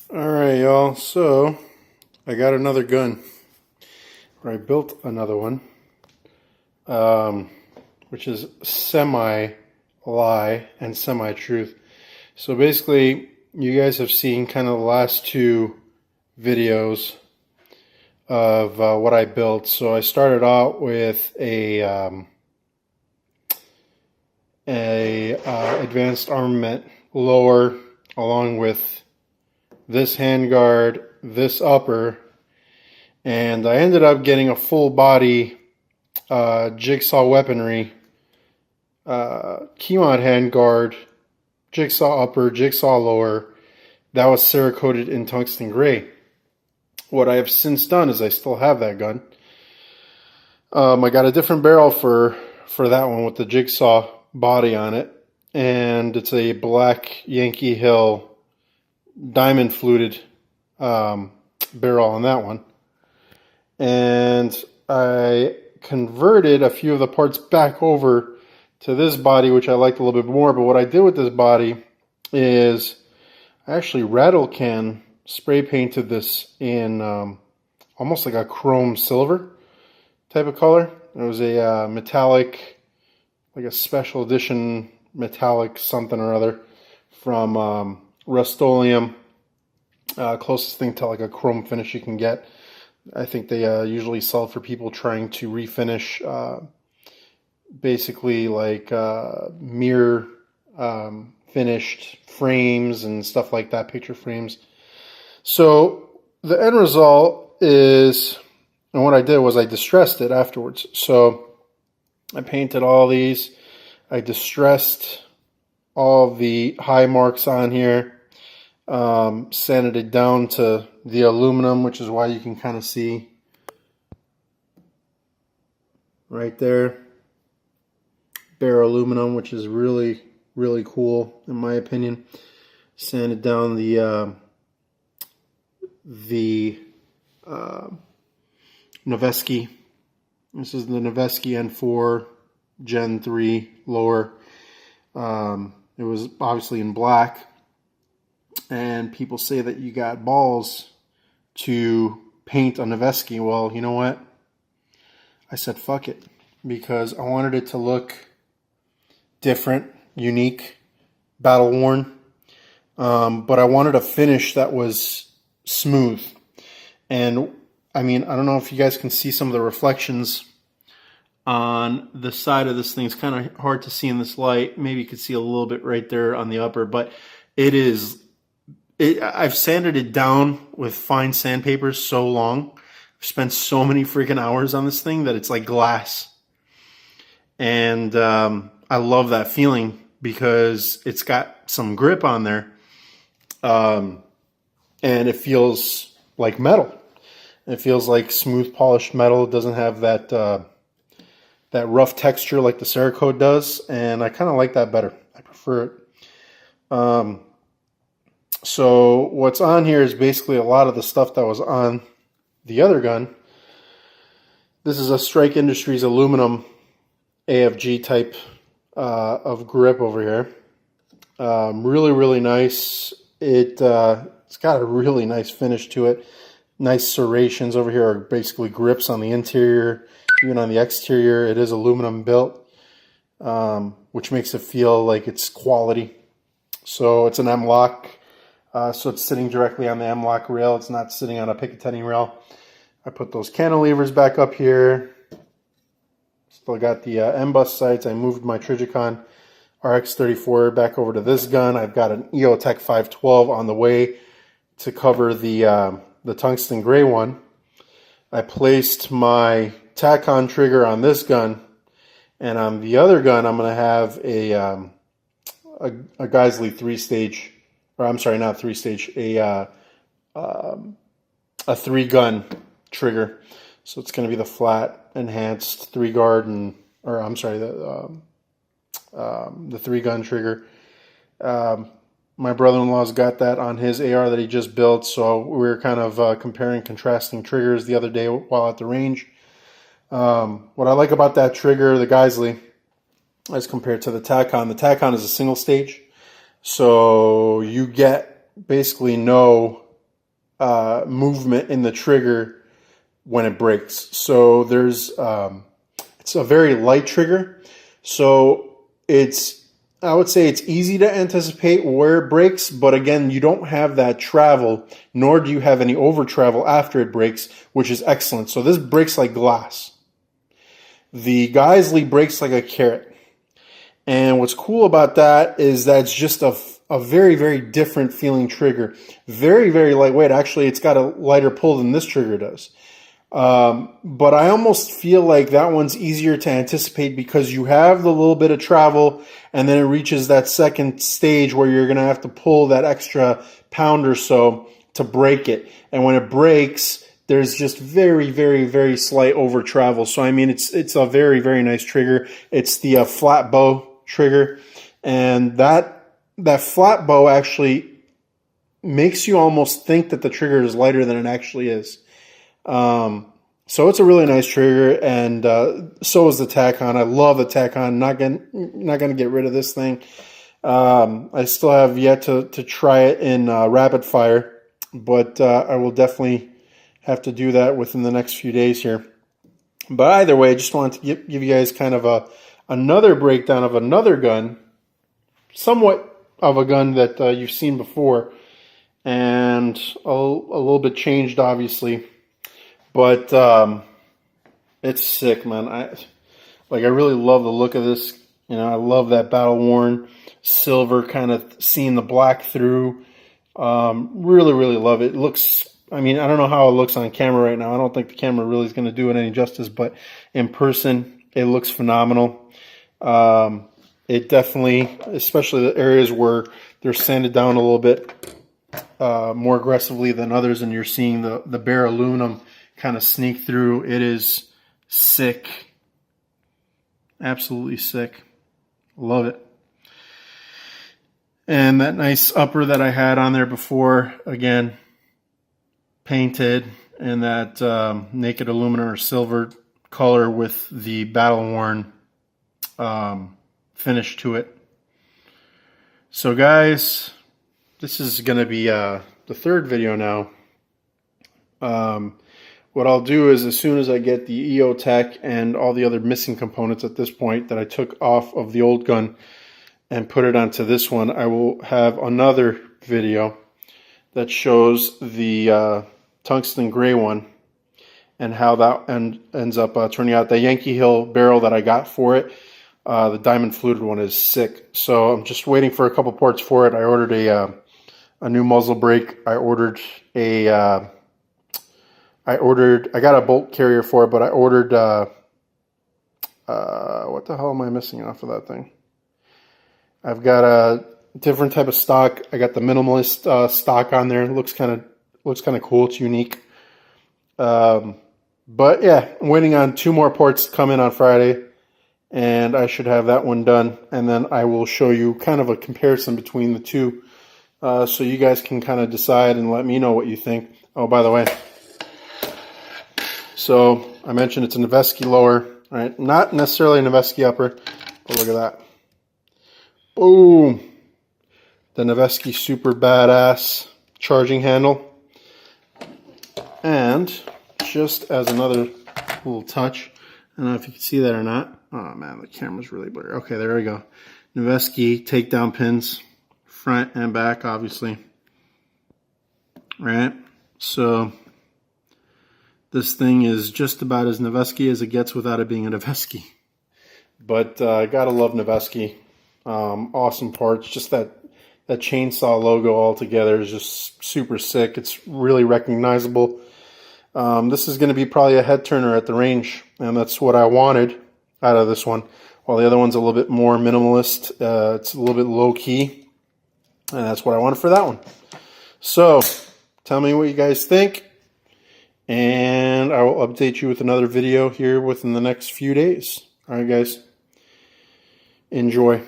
Alright, y'all, so I got another gun, or I built another one, which is semi-lie and semi-truth. So basically, you guys have seen kind of the last two videos of what I built. So I started out with a advanced armament lower, along with this handguard, this upper, and I ended up getting a full body jigsaw weaponry, keymod handguard, jigsaw upper, jigsaw lower, that was cerakoted in tungsten gray. What I have since done is I still have that gun. I got a different barrel for that one with the jigsaw body on it, and it's a black Yankee Hill diamond fluted barrel on that one. And I converted a few of the parts back over to this body, which I liked a little bit more. But what I did with this body is I actually rattle can spray painted this in almost like a chrome silver type of color. It was a metallic, like a special edition metallic something or other from Rust-Oleum, closest thing to like a chrome finish you can get. I think they usually sell for people trying to refinish basically like mirror finished frames and stuff like that, picture frames. So the end result is, and what I did was I distressed it afterwards. So I painted all these, I distressed all the high marks on here, sanded it down to the aluminum, which is why you can kind of see right there bare aluminum, which is really cool in my opinion. Sanded down the Noveske. This is the Noveske N4 Gen 3 lower. It was obviously in black, and people say that you got balls to paint on Noveske. Well, you know what? I said fuck it, because I wanted it to look different, unique, battle worn, but I wanted a finish that was smooth. And I mean, I don't know if you guys can see some of the reflections on the side of this thing. It's kind of hard to see in this light. Maybe you could see a little bit right there on the upper, but I've sanded it down with fine sandpaper so long. I've spent so many freaking hours on this thing that it's like glass. And I love that feeling because it's got some grip on there. And it feels like metal. It feels like smooth polished metal. It doesn't have that that rough texture like the Cerakote does, and I kind of like that better. I prefer it. So what's on here is basically a lot of the stuff that was on the other gun. This is a Strike Industries aluminum AFG type of grip over here. Really nice. It's got a really nice finish to it. Nice serrations over here are basically grips on the interior, even on the exterior. It is aluminum built, which makes it feel like it's quality. So it's an M-lock, so it's sitting directly on the M-lock rail. It's not sitting on a Picatinny rail. I put those cantilevers back up here. Still got the M-bus sights. I moved my Trijicon RX-34 back over to this gun. I've got an EOTech 512 on the way to cover the tungsten gray one. I placed my tack-on trigger on this gun, and on the other gun I'm going to have a Geisley 3-stage, or I'm sorry, not 3-stage, a 3-gun trigger. So it's going to be the flat enhanced 3-guard, and or I'm sorry, the 3-gun trigger. My brother-in-law's got that on his AR that he just built, so we were kind of comparing, contrasting triggers the other day while at the range. What I like about that trigger, the Geisley, as compared to the TACON is a single stage, so you get basically no movement in the trigger when it breaks. So there's it's a very light trigger, so I would say it's easy to anticipate where it breaks, but again, you don't have that travel, nor do you have any over travel after it breaks, which is excellent. So this breaks like glass. The Geisley breaks like a carrot. And what's cool about that is that it's just a very, very different feeling trigger. Very, very lightweight. Actually, it's got a lighter pull than this trigger does. But I almost feel like that one's easier to anticipate because you have the little bit of travel, and then it reaches that second stage where you're going to have to pull that extra pound or so to break it. And when it breaks, there's just very, very, very slight over travel. So I mean, it's a very, very nice trigger. It's the flat bow trigger, and that flat bow actually makes you almost think that the trigger is lighter than it actually is. So it's a really nice trigger, and so is the Tac-On. I love the Tac-On. Not gonna get rid of this thing. I still have yet to try it in rapid fire, but I will definitely have to do that within the next few days here. But either way, I just wanted to give you guys kind of another breakdown of another gun, somewhat of a gun that you've seen before, and a little bit changed, obviously. But it's sick, man. I really love the look of this. You know, I love that battle worn silver, kind of seeing the black through. Really, really love it. It looks, I mean, I don't know how it looks on camera right now. I don't think the camera really is going to do it any justice, but in person, it looks phenomenal. It definitely, especially the areas where they're sanded down a little bit more aggressively than others, and you're seeing the bare aluminum kind of sneak through. It is sick. Absolutely sick. Love it. And that nice upper that I had on there before, again, painted in that naked aluminum or silver color with the battle worn finish to it. So guys, this is going to be the third video now. What I'll do is, as soon as I get the EO Tech and all the other missing components at this point that I took off of the old gun and put it onto this one, I will have another video that shows the tungsten gray one and how that ends up turning out. The Yankee Hill barrel that I got for it, the diamond fluted one, is sick. So I'm just waiting for a couple parts for it. I ordered a new muzzle brake. I got a bolt carrier for it, but I ordered, what the hell am I missing off of that thing? I've got a different type of stock. I got the minimalist stock on there. It looks kind of cool. It's unique. But yeah, I'm waiting on 2 more parts to come in on Friday, and I should have that one done. And then I will show you kind of a comparison between the two, so you guys can kind of decide and let me know what you think. Oh, by the way, so I mentioned it's a Noveske lower, right? Not necessarily a Noveske upper, but look at that. Boom! The Noveske super badass charging handle. And just as another little touch, I don't know if you can see that or not. Oh man, the camera's really blurry. Okay, there we go. Noveske takedown pins, front and back, obviously. Right? So this thing is just about as Noveske as it gets without it being a Noveske. But I gotta love Noveske. Awesome parts. Just that chainsaw logo all together is just super sick. It's really recognizable. This is going to be probably a head turner at the range, and that's what I wanted out of this one. While the other one's a little bit more minimalist, it's a little bit low key, and that's what I wanted for that one. So tell me what you guys think, and I will update you with another video here within the next few days. All right, guys. Enjoy.